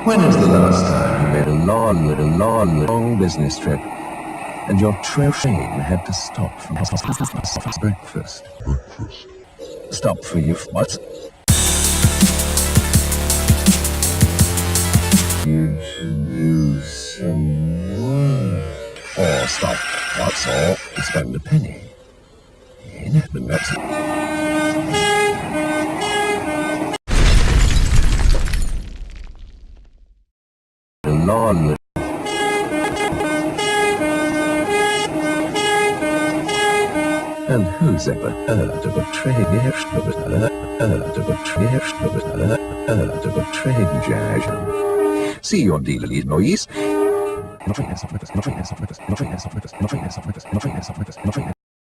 When is the last time you made a long business trip and your train had to stop for breakfast? Stop for your what? You should use some work. Or stop, that's all, and spend a penny. And that's it. Non. And who's ever heard of a train jjaaj? See your dealer, boys.